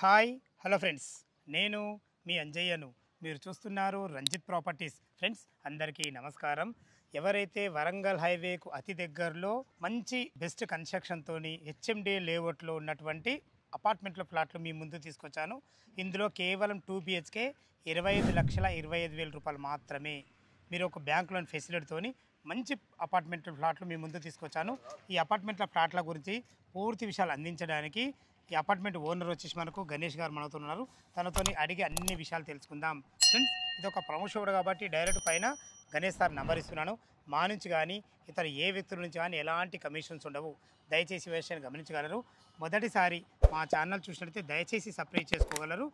Hi hello friends, నేను మీ అంజయ్యను. మీరు చూస్తున్నారు రంజిత్ ప్రాపర్టీస్. ఫ్రెండ్స్ అందరికీ నమస్కారం. ఎవరైతే వరంగల్ హైవేకు అతి దగ్గరలో మంచి బెస్ట్ కన్స్ట్రక్షన్తో హెచ్ఎండి లేఅవుట్లో ఉన్నటువంటి అపార్ట్మెంట్ల ప్లాట్లు మీ ముందు తీసుకొచ్చాను. ఇందులో కేవలం 2 BHK 25,25,000 రూపాయలు మాత్రమే. మీరు ఒక బ్యాంక్ లోన్ ఫెసిలిటీతోని మంచి అపార్ట్మెంట్ ప్లాట్లు మీ ముందు తీసుకొచ్చాను. ఈ అపార్ట్మెంట్ల ప్లాట్ల గురించి పూర్తి విషయాలు అందించడానికి ఈ అపార్ట్మెంట్ ఓనర్ వచ్చేసి మనకు గణేష్ గారు మనతో ఉన్నారు. తనతోని అడిగి అన్ని విషయాలు తెలుసుకుందాం. ఫ్రెండ్స్, ఇది ఒక ప్రమోషన్ కాబట్టి డైరెక్ట్ పైన గణేష్ సార్ నంబర్ ఇస్తున్నాను. మా నుంచి కానీ ఇతర ఏ వ్యక్తుల నుంచి కానీ ఎలాంటి కమిషన్స్ ఉండవు. దయచేసి విషయాన్ని గమనించగలరు. మొదటిసారి మా ఛానల్ చూసినట్లయితే దయచేసి సబ్స్క్రైబ్ చేసుకోగలరు.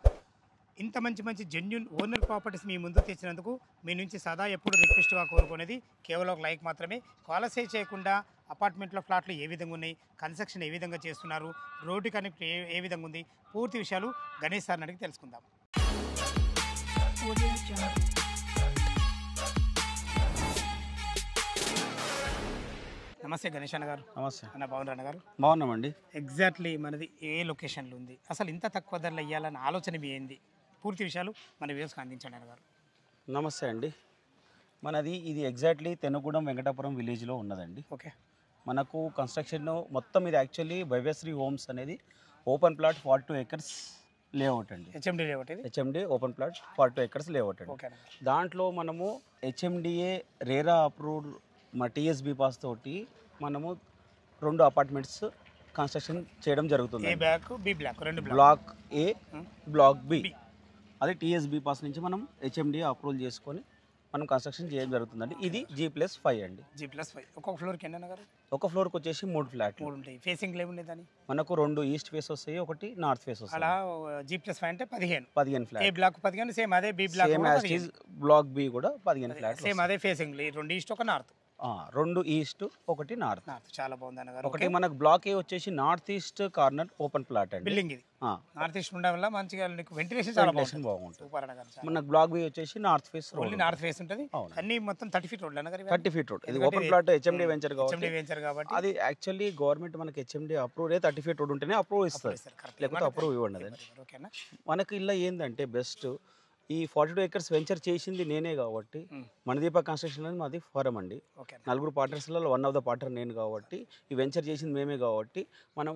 ఇంత మంచి జెన్యూన్ ఓనర్ ప్రాపర్టీస్ మీ ముందు తెచ్చినందుకు మీ నుంచి సదా ఎప్పుడు రిక్వెస్ట్గా కోరుకునేది కేవలం ఒక లైక్ మాత్రమే. కాలసే చేయకుండా అపార్ట్మెంట్లో ఫ్లాట్లు ఏ విధంగా ఉన్నాయి, కన్స్ట్రక్షన్ ఏ విధంగా చేస్తున్నారు, రోడ్డు కనెక్ట్ ఏ విధంగా ఉంది, పూర్తి విషయాలు గణేష్ సార్ని అడిగి తెలుసుకుందాం. నమస్తే గణేష్ అన్న గారు. నమస్తే అన్న, బాగున్నారు అన్న గారు? బాగున్నామండి. ఎగ్జాక్ట్లీ మనది ఏ లొకేషన్లో ఉంది, అసలు ఇంత తక్కువ ధరలు ఇవ్వాలన్న ఆలోచన మీ ఏంది, పూర్తి విషయాలు మన వ్యూస్కి అందించండి అన్న గారు. నమస్తే అండి. ఇది ఎగ్జాక్ట్లీ తెనుగూడెం వెంకటాపురం విలేజ్లో ఉన్నదండి. ఓకే. మనకు కన్స్ట్రక్షన్ మొత్తం ఇది యాక్చువల్లీ భవ్యశ్రీ హోమ్స్ అనేది ఓపెన్ ప్లాట్ 42 acres లేఅవుట్ అండి. హెచ్ఎండి లేఅవుట్ ఇది. HMD open plot 42 acres layout అండి. ఓకే. దాంట్లో మనము హెచ్ఎండిఏ రేరా అప్రూవ్డ్ మా టీఎస్బీ పాస్ తోటి మనము 2 అపార్ట్మెంట్స్ కన్స్ట్రక్షన్ చేయడం జరుగుతుంది. ఏ బ్లాక్, బి బ్లాక్, రెండు బ్లాక్ ఏ, బ్లాక్ బి. అది టీఎస్బీ పాస్ నుంచి మనం హెచ్ఎండిఏ అప్రూవల్ చేసుకొని మనం కన్స్ట్రక్షన్ చేయడం జరుగుతుందండి. ఇది G+5 అండి. G+5. ఒక్కొక్క ఫ్లోర్కి ఎన్ని అన్నారు? ఒక ఫ్లోర్కి వచ్చేసి 3 ఫ్లాట్లు. 3 ఉంటాయి. ఫేసింగ్ ఏముండేది దాన్ని? మనకు 2 ఈస్ట్ ఫేస్ వస్తాయి, ఒకటి నార్త్ ఫేస్ వస్తాయి. అలా G+5 అంటే 15 ఫ్లాట్. ఏ బ్లాక్ 15, సేమ్ అదే B block same as is block B కూడా 15 ఫ్లాట్లు. సేమ్ అదే ఫేసింగ్, 2 ఈస్ట్ ఒక నార్త్. 2 ఈస్ట్ ఒకటి నార్త్. చాలా బాగుంది అన్నగారు. ఒకటి మనకు బ్లాక్ ఏ వచ్చేసి north east corner open plot అండి. బిల్డింగ్ ఇది నార్త్ ఈస్ట్ ఉండడం వల్ల మంచిగా వెంటిలేషన్ చాలా బాగుంటుంది. సూపర్ అన్నగారు. మనకు బ్లాక్ బి వచ్చేసి north face, only north face ఉంటుంది. అన్ని మొత్తం 30 feet రోడ్ అన్నగారు. 30 feet రోడ్. ఇది ఓపెన్ ప్లాట్ హెచ్ఎండి వెంచర్ కాబట్టి అది యాక్చువల్లీ గవర్నమెంట్ మనకి హెచ్ఎండి అప్రూవ్ 30 feet రోడ్ ఉంటేనే అప్రూవ్ ఇస్తారు, లేకపోతే అప్రూవ్ ఇవ్వండి. ఓకేనా? మనకి ఇలా ఏంటంటే బెస్ట్ ఈ 42 acres వెంచర్ చేసింది నేనే కాబట్టి మణిదీప కన్స్ట్రక్షన్ అనేది మాది ఫారం అండి. 4 పార్ట్నర్స్లలో 1 of the పార్ట్నర్ నేను కాబట్టి ఈ వెంచర్ చేసింది మేమే కాబట్టి మనం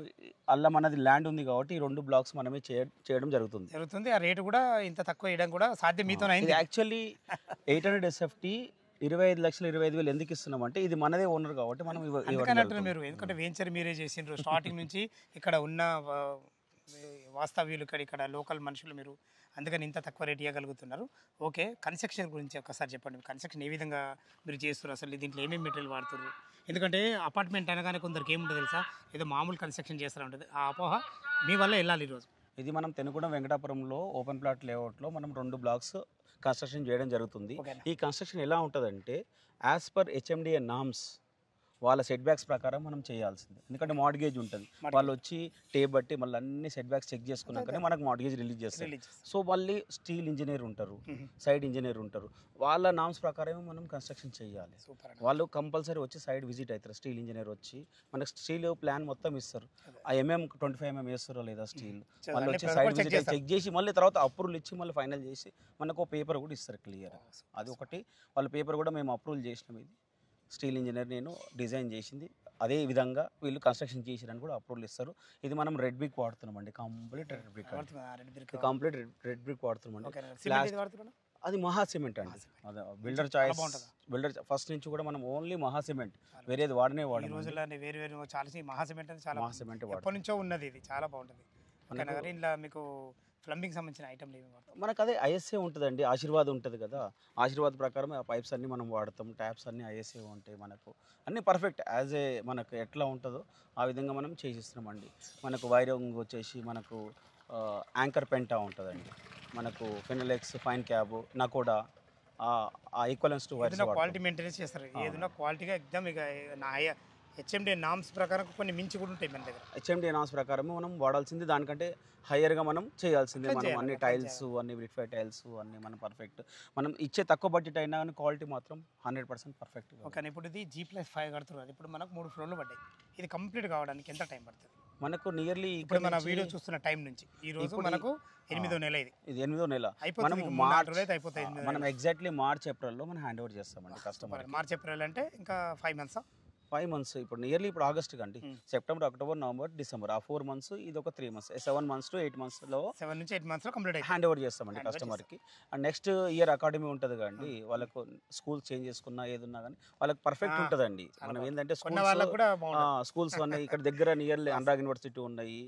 అలా మనది ల్యాండ్ ఉంది కాబట్టి ఈ 2 బ్లాక్స్ మనమే చేయడం జరుగుతుంది. ఆ రేటు కూడా ఇంత తక్కువ వేయడం కూడా సాధ్యం మీతో అయింది. యాక్చువల్లీ 800 SFT 25,25,000 ఎందుకు ఇస్తున్నాం అంటే ఇది మనదే ఓనర్ కాబట్టి మనం మీరు ఎందుకంటే వెంచర్ మీరే చేసిండ్రు స్టార్టింగ్ నుంచి. ఇక్కడ ఉన్న వాస్తవ్యులు ఇక్కడ లోకల్ మనుషులు మీరు, అందుకని ఇంత తక్కువ రేట్ ఇవ్వగలుగుతున్నారు. ఓకే, కన్స్ట్రక్షన్ గురించి ఒకసారి చెప్పండి. కన్స్ట్రక్షన్ ఏ విధంగా మీరు చేస్తున్నారు, అసలు దీంట్లో ఏమేమి మెటీరియల్ వాడుతున్నారు? ఎందుకంటే అపార్ట్మెంట్ అనగానే కొందరికి ఏముంటుంది తెలుసా, ఏదో మామూలు కన్స్ట్రక్షన్ చేస్తూ ఉంటుంది. ఆ అపోహ మీ వల్ల వెళ్ళాలి ఈరోజు. ఇది మనం తెనుగూడెం వెంకటాపురంలో ఓపెన్ ప్లాట్ లేఅవుట్లో మనం 2 బ్లాక్స్ కన్స్ట్రక్షన్ చేయడం జరుగుతుంది. ఈ కన్స్ట్రక్షన్ ఎలా ఉంటుందంటే యాజ్ పర్ హెచ్ఎండిఏ నామ్స్ వాళ్ళ సెట్ బ్యాక్స్ ప్రకారం మనం చేయాల్సిందే. ఎందుకంటే మార్గేజ్ ఉంటుంది, వాళ్ళు వచ్చి టేప్ బట్టి మళ్ళీ అన్ని సెట్ బ్యాక్స్ చెక్ చేసుకున్నాకనే మనకు మార్గేజ్ రిలీజ్ చేస్తారు. సో మళ్ళీ స్టీల్ ఇంజనీర్ ఉంటారు, సైడ్ ఇంజనీర్ ఉంటారు, వాళ్ళ నామ్స్ ప్రకారమే మనం కన్స్ట్రక్షన్ చేయాలి. వాళ్ళు కంపల్సరీ వచ్చి సైడ్ విజిట్ అవుతారు. స్టీల్ ఇంజనీర్ వచ్చి మనకు స్టీల్ ప్లాన్ మొత్తం ఇస్తారు. ఆ 25 mm వేస్తారో లేదా స్టీల్, వాళ్ళు వచ్చి సైడ్ విజిట్ చెక్ చేసి మళ్ళీ తర్వాత అప్రూవల్ ఇచ్చి మళ్ళీ ఫైనల్ చేసి మనకు పేపర్ కూడా ఇస్తారు క్లియర్. అది ఒకటి. వాళ్ళ పేపర్ కూడా మేము అప్రూవల్ చేసినాం. ఇది స్టీల్ ఇంజనీర్ నేను డిజైన్ చేసింది, అదే విధంగా వీళ్ళు కన్స్ట్రక్షన్ చేసిరని కూడా అప్రూవల్ ఇస్తారు. ఇది మనం రెడ్ బ్రిక్ వాడుతున్నాం అండి, కంప్లీట్ రెడ్ బ్రిక్ వాడుతున్నాం అండి. అది మహా సిమెంట్ అండి. అదే బిల్డర్ చాయిస్. బిల్డర్ ఫస్ట్ నుంచి కూడా మనం ఓన్లీ మహా సిమెంట్, వేరేది వాడనే వాడము. వేరే చాలా మహా సిమెంట్ అంటే చాలా మహా సిమెంట్ ఎప్పటి నుంచో ఉన్నది. ఇది చాలా బాగుంటుంది. ఇలా మీకు ప్లంబింగ్ సంబంధించిన ఐటమ్ మనకు అదే ఐఎస్ఏ ఉంటుందండి, ఆశీర్వాద్ ఉంటుంది కదా, ఆశీర్వాద్ ప్రకారం ఆ పైప్స్ అన్నీ మనం వాడతాం. ట్యాప్స్ అన్నీ ఐఎస్ఏ ఉంటాయి, మనకు అన్నీ పర్ఫెక్ట్ యాజ్ ఏ మనకు ఎట్లా ఉంటుందో ఆ విధంగా మనం చేసిస్తున్నామండి. మనకు వైరింగ్ వచ్చేసి మనకు యాంకర్ పెంటా ఉంటుందండి, మనకు Finolex, Finecab, Nakoda, equivalence to wires quality maintenance చేస్తారు. ఏదైనా క్వాలిటీగా ఎగ్జామ్ ఇక నా హెచ్ఎండి నామ్స్ ప్రకారం కొన్ని మించి కూడా ఉంటాయి మన దగ్గర. హెచ్ఎండి నామ్స్ ప్రకారం మనం వాడాల్సింది దానికంటే హయ్యర్గా మనం చేయాల్సిందే. మనం అన్ని టైల్స్, అన్ని విడిఫై టైల్స్ అన్ని మనం పర్ఫెక్ట్. మనం ఇచ్చే తక్కువ బడ్జెట్ అయినా కానీ క్వాలిటీ మాత్రం 100% పర్ఫెక్ట్. ఓకే. ఇప్పుడు ఇది G+5 కడుతున్నారు. ఇప్పుడు మనకు 3 ఫ్లోర్లు పడ్డాయి. ఇది కంప్లీట్ కావడానికి ఎంత టైం పడుతుంది? మనకు నియర్లీ ఇప్పుడు మన వీడియో చూస్తున్న టైం నుంచి ఈ రోజు మనకు 8వ నెల ఇది 8వ నెల. అయిపోతుంది, మనం మూడు 4 రోజులు అయిపోతాయి. మనం ఎగ్జాక్ట్లీ మార్చ్ ఏప్రిల్లో మనం హ్యాండ్ ఓవర్ చేస్తామండి కస్టమర్. మార్చ్ ఏప్రిల్ అంటే ఇంకా 5 మంత్స్ 5 months. ఇప్పుడు నియర్లీ ఇప్పుడు ఆగస్ట్ కండి, సెప్టెంబర్, అక్టోబర్, నవంబర్, డిసెంబర్, ఆ 4 months, ఇది ఒక 3 months, 7 months to 8 months లో 7 నుంచి 8 మంత్స్ లో కంప్లీట్ అయితే హ్యాండ్ ఓవర్ చేస్తామండి కస్టమర్కి. అండ్ నెక్స్ట్ ఇయర్ అకాడమీ ఉంటుంది కండి, వాళ్ళకు స్కూల్స్ చేంజ్ చేసుకున్నా ఏదున్నా కానీ వాళ్ళకి పర్ఫెక్ట్ ఉంటుందండి. మనం ఏంటంటే స్కూల్స్ ఉన్నాయి ఇక్కడ దగ్గర నియర్లీ అనురాగ్ యూనివర్సిటీ ఉన్నాయి,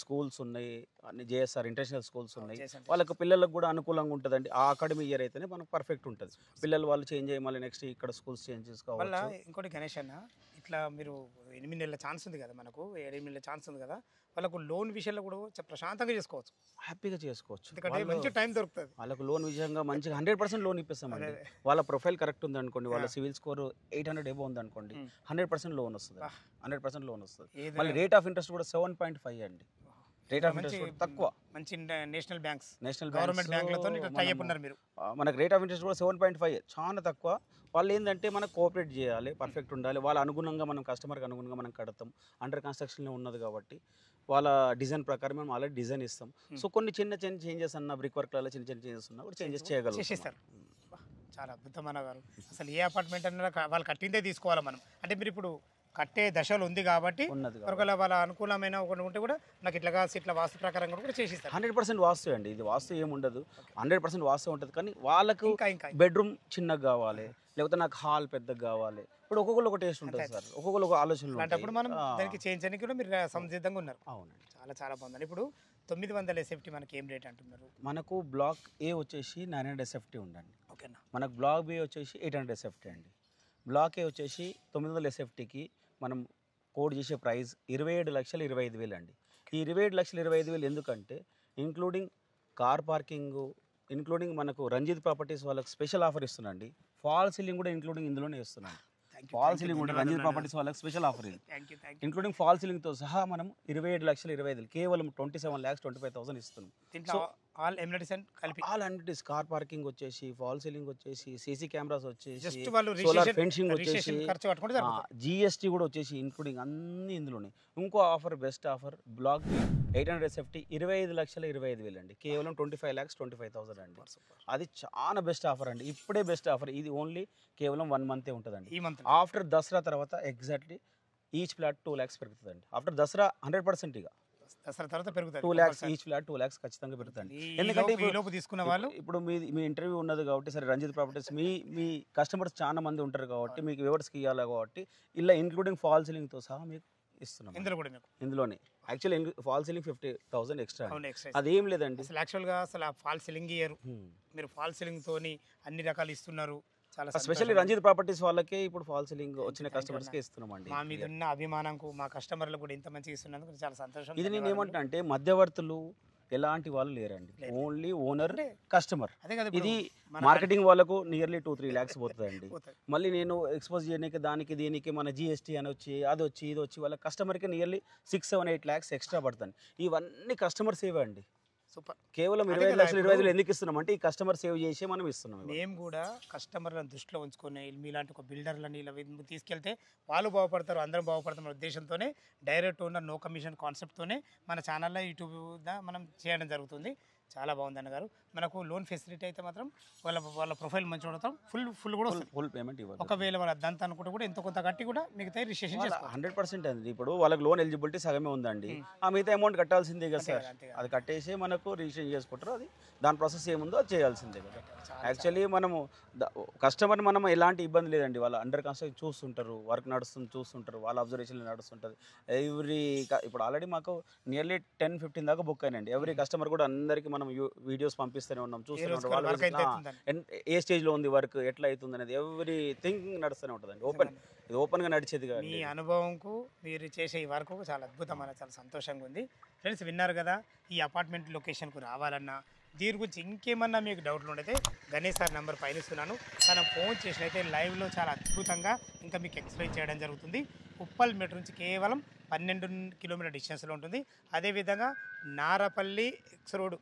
స్కూల్స్ ఉన్నాయి, అన్ని జేఎస్ఆర్ ఇంటర్నేషనల్ స్కూల్స్ ఉన్నాయి. వాళ్ళకు పిల్లలకు కూడా అనుకూలంగా ఉంటుందండి. ఆ అకాడమీ ఇయర్ అయితేనే మనకు పర్ఫెక్ట్ ఉంటుంది. పిల్లలు వాళ్ళు చేంజ్ అయ్యి మళ్ళీ నెక్స్ట్ ఇక్కడ స్కూల్స్ చేంజ్ చేసుకోవాలి. ఇంకోటి గణేష్ అన్న, ఇట్లా మీరు 8 నెలల ఛాన్స్ ఉంది కదా, మనకు 7 నెలల ఛాన్స్ ఉంది కదా, వాళ్ళకు లోన్ విషయంలో కూడా ప్రశాంతంగా చేసుకోవచ్చు, హ్యాపీగా చేసుకోవచ్చు. ఎందుకంటే మంచి టైం దొరుకుతుంది వాళ్ళకు లోన్ విషయంగా మంచిగా 100% లోన్ ఇప్పిస్తామండి. వాళ్ళ ప్రొఫైల్ కరెక్ట్ ఉంది అనుకోండి, వాళ్ళ సివిల్ స్కోర్ 800 ఎబో ఉంది అనుకోండి, 100% లోన్ వస్తుంది. 100% లోన్ వస్తుంది. మళ్ళీ రేట్ ఆఫ్ ఇంట్రెస్ట్ కూడా 7.5 అండి. రేట్ ఆఫ్ ఇంట్రెస్ట్ తక్కువ. మంచి నేషనల్ బ్యాంక్స్, నేషనల్ గవర్నమెంట్ బ్యాంకులతో టై అప్ ఉన్నారు మీరు. మనకు రేట్ ఆఫ్ ఇంట్రెస్ట్ కూడా 7.5 చాలా తక్కువ. వాళ్ళు ఏంటంటే మనకు కోఆపరేట్ చేయాలి, పర్ఫెక్ట్ ఉండాలి. వాళ్ళ అనుగుణంగా మనం కస్టమర్కి అనుగుణంగా మనం కడతాం. అండర్ కన్స్ట్రక్షన్లో ఉన్నది కాబట్టి వాళ్ళ డిజైన్ ప్రకారం మేము ఆల్రెడీ డిజైన్ ఇస్తాం. సో కొన్ని చిన్న చేంజెస్ అన్న బ్రిక్ వర్క్లలో చిన్న చేంజెస్ ఉన్నా కూడా చేంజెస్ చేయగలుగుతారు. చాలా అద్భుతమైన గారు. అసలు ఏ అపార్ట్మెంట్ అన్నా వాళ్ళు కట్టిందే తీసుకోవాలి మనం. అంటే మీరు ఇప్పుడు కట్టే దశలో ఉంది కాబట్టి ఒకవేళ వాళ్ళ అనుకూలమైన ఒకటి ఉంటే కూడా నాకు ఇట్లా కాసి ఇట్లా వాస్తు ప్రకారం కూడా చేసిస్తారు. 100% వాస్తు అండి. ఇది వాస్తు ఏముండదు, 100% వాస్తు ఉంటుంది. కానీ వాళ్ళకు బెడ్రూమ్ చిన్నగా కావాలి, లేకపోతే నాకు హాల్ పెద్దగా కావాలి. ఇప్పుడు ఒక్కొక్కరు ఒక టేస్ట్ ఉంటుంది సార్, ఒక్కొక్కరు ఒక ఆలోచనలు. అంటే మనం దానికి చేంజ్ చేయడానికి కూడా మీరు సంసిద్ధంగా ఉన్నారు. అవునండి, చాలా బాగుందండి. ఇప్పుడు 900 SFT మనకి ఏం రేట్ అంటున్నారు? మనకు బ్లాక్ ఏ వచ్చేసి 900 SFT ఉండండి. ఓకేనా. మనకు బ్లాక్ బి వచ్చేసి 800 SFT అండి. బ్లాక్ ఏ వచ్చేసి 900 SFTకి మనం కోడ్ చేసే ప్రైస్ 27,25,000 అండి. ఈ 27,25,000 ఎందుకంటే ఇంక్లూడింగ్ కార్ పార్కింగ్, ఇంక్లూడింగ్ మనకు రంజిత్ ప్రాపర్టీస్ వాళ్ళకి స్పెషల్ ఆఫర్ ఇస్తున్నాండి. ఫాల్ సీలింగ్ కూడా ఇంక్లూడింగ్ ఇందులోనే ఇస్తున్నాం. ఫాల్ సీలింగ్ కూడా రంజిత్ ప్రాపర్టీస్ వాళ్ళకి స్పెషల్ ఆఫర్ ఇది. ఇంక్లూడింగ్ ఫాల్ సీలింగ్తో సహా మనం 27,25,000 కేవలం 27,25,000 ఇస్తున్నాం. ఆల్ ఎమ్యూనిటీస్ కలిపి ఆల్ అమ్యూనిటీస్, కార్ పార్కింగ్ వచ్చేసి, ఫాల్ సీలింగ్ వచ్చేసి, సీసీ కెమెరాస్ వచ్చేసి, సోలార్ ఫెన్సింగ్ వచ్చేసి, జిఎస్టీ కూడా వచ్చేసి ఇంక్లూడింగ్ అన్ని ఇందులోనే. ఇంకో offer, best offer, block 800 SFT 25,25,000 అండి. కేవలం 25,25,000 అండి. అది చాలా బెస్ట్ ఆఫర్ అండి. ఇప్పుడే బెస్ట్ ఆఫర్. ఇది ఓన్లీ కేవలం 1 month ఉంటుందండి. ఆఫ్టర్ దసరా తర్వాత ఎగ్జాక్ట్లీ ఈచ్ ఫ్లాట్ 2 lakhs పెరుగుతుందండి. ఆఫ్టర్ దసరా 100% ఇక దసరా తర్వాత పెరుగుతుంది. 2 lakhs ఈచ్ ఫ్లాట్ 2 lakhs ఖచ్చితంగా పెరుగుతుంది. ఎందుకంటే తీసుకున్న వాళ్ళు ఇప్పుడు మీ ఇంటర్వ్యూ ఉన్నది కాబట్టి సరే, రంజిత్ ప్రాపర్టీస్ మీ కస్టమర్స్ చాలా మంది ఉంటారు కాబట్టి మీకు వివర్స్కి ఇవ్వాలి కాబట్టి ఇలా ఇంక్లూడింగ్ ఫాల్ సీలింగ్తో సహా మీకు ఇస్తున్నాం. ఇందులోనే యాక్చువల్లీ ఫాల్ సీలింగ్ 50,000 ఎక్స్ట్రా. అదేం లేదండి అసలు యాక్చువల్గా అసలు ఫాల్ సీలింగ్ ఇయ్యరు, మీరు ఫాల్ సీలింగ్ తోని అన్ని రకాలు ఇస్తున్నారు. చాలా స్పెషల్లీ రంజిత్ ప్రాపర్టీస్ వాళ్ళకే ఇప్పుడు ఫాల్ సీలింగ్ వచ్చిన కస్టమర్స్ కి ఇస్తున్నామండి. మా మీద ఉన్న అభిమానంకు మా కస్టమర్లు కూడా ఇంత మంచిగా ఇస్తున్నందుకు చాలా సంతోషం. ఇది నేను ఏమంటున్నా అంటే మధ్యవర్తులు ఎలాంటి వాళ్ళు లేరండి, ఓన్లీ ఓనర్ కస్టమర్. ఇది మార్కెటింగ్ వాళ్ళకు నియర్లీ 2-3 lakhs పోతుందండి. మళ్ళీ నేను ఎక్స్పోజ్ చేయడానికి దానికి దీనికి మన జిఎస్టీ అని వచ్చి అది వచ్చి ఇది వచ్చి వాళ్ళ కస్టమర్కి నియర్లీ 6-7-8 lakhs ఎక్స్ట్రా పడుతుంది. ఇవన్నీ కస్టమర్ సేవ్ అండి. సూపర్. కేవలం 25,25,000 ఎందుకు ఇస్తున్నాం అంటే ఈ కస్టమర్ సేవ్ చేసి మనం ఇస్తున్నాం. మేము కూడా కస్టమర్లను దృష్టిలో ఉంచుకొని మీలాంటి ఒక బిల్డర్లని ఇలా తీసుకెళ్తే వాళ్ళు బాగుపడతారు, అందరం బాగుపడతాం ఉద్దేశంతోనే డైరెక్ట్ ఓనర్ నో కమిషన్ కాన్సెప్ట్తోనే మన ఛానల్లో యూట్యూబ్ మనం చేయడం జరుగుతుంది. చాలా బాగుంది అన్నగారు. మనకు లోన్ ఫెసిలిటీ అయితే మాత్రం వాళ్ళ ప్రొఫైల్ మంచిగా ఉండటం ఫుల్ కూడా ఫుల్ పేమెంట్ ఇవ్వాలి. ఒకవేళ వాళ్ళ అద్దంతా అనుకుంటే కూడా ఎంతో కొంత కట్టి కూడా మిగతా రిజిస్ట్రేషన్ చేసుకోవాలి. 100% అండి. ఇప్పుడు వాళ్ళకి లోన్ ఎలిజిబిలిటీ సగమే ఉందండి, ఆ మిగతా అమౌంట్ కట్టాల్సిందే కదా సార్. అది కట్టేసి మనకు రిజిస్ట్రేషన్ చేసుకుంటారు. అది దాని ప్రాసెస్ ఏముందో అది చేయాల్సిందే కదా. యాక్చువల్లీ మనము కస్టమర్ మనం ఎలాంటి ఇబ్బంది లేదండి. వాళ్ళు అండర్ కన్స్ట్రక్షన్ చూస్తుంటారు, వర్క్ నడుస్తుంది చూస్తుంటారు, వాళ్ళ అబ్జర్వేషన్ నడుస్తుంటుంది. ఇప్పుడు ఆల్రెడీ మాకు నియర్లీ 10-15 దాకా బుక్ అయినండి. ఎవ్రీ కస్టమర్ కూడా అందరికీ మనం వీడియోస్ పంపిస్తూనే ఉన్నాం, చూస్తూనే ఉంటాం. ఏ స్టేజ్లో ఉంది వర్క్, ఎట్లా అవుతుంది అనేది ఎవ్రీథింగ్ నడుస్తూనే ఉంటుందండి. ఇది ఓపెన్గా నడిచేది కాదు. మీ అనుభవంకు మీరు చేసే ఈ వర్క్ చాలా అద్భుతమైన, చాలా సంతోషంగా ఉంది. ఫ్రెండ్స్ విన్నారు కదా, ఈ అపార్ట్మెంట్ లొకేషన్కు రావాలన్నా దీని గురించి ఇంకేమన్నా మీకు డౌట్లు ఉండైతే గణేష్ సార్ నెంబర్ పైన ఇస్తున్నాను, తను ఫోన్ చేసినైతే లైవ్లో చాలా అద్భుతంగా ఇంకా మీకు ఎక్స్ప్లెయిన్ చేయడం జరుగుతుంది. ఉప్పల్ మెట్రో నుంచి కేవలం 12 కిలోమీటర్ డిస్టెన్స్లో ఉంటుంది. అదేవిధంగా నారపల్లి ఎక్స్ రోడ్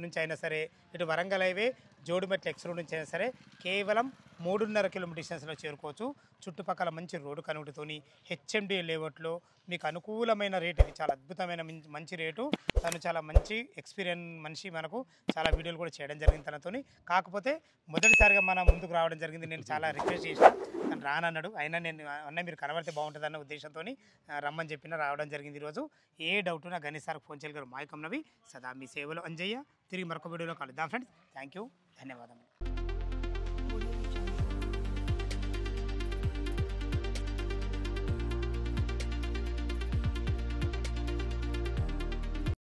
నుంచి అయినా సరే, ఇటు వరంగల్ హైవే జోడుమెట్ల ఎక్స్ రోడ్ నుంచి అయినా సరే కేవలం 3.5 కిలోమీటర్ డిస్టెన్స్లో చేరుకోవచ్చు. చుట్టుపక్కల మంచి రోడ్డు కనుకతోని హెచ్ఎండి లేఅవుట్లో మీకు అనుకూలమైన రేట్, ఇది చాలా అద్భుతమైన మంచి రేటు. తను చాలా మంచి ఎక్స్పీరియన్స్ మనిషి, మనకు చాలా వీడియోలు కూడా చేయడం జరిగింది తనతోని. కాకపోతే మొదటిసారిగా మన ముందుకు రావడం జరిగింది. నేను చాలా రిక్వెస్ట్ చేసిన, తను రానన్నాడు. అయినా నేను అన్న మీరు కనబడితే బాగుంటుందన్న ఉద్దేశంతో రమ్మని చెప్పిన రావడం జరిగింది ఈరోజు. ఏ డౌట్ నా గణేష్ సార్కి ఫోన్ చేయగలరు. మాయకం నవి సదా మీ సేవలో అంజయ్య. తిరిగి మరొక వీడియోలో కలుద్దాం ఫ్రెండ్స్. థ్యాంక్ యూ, ధన్యవాదములు.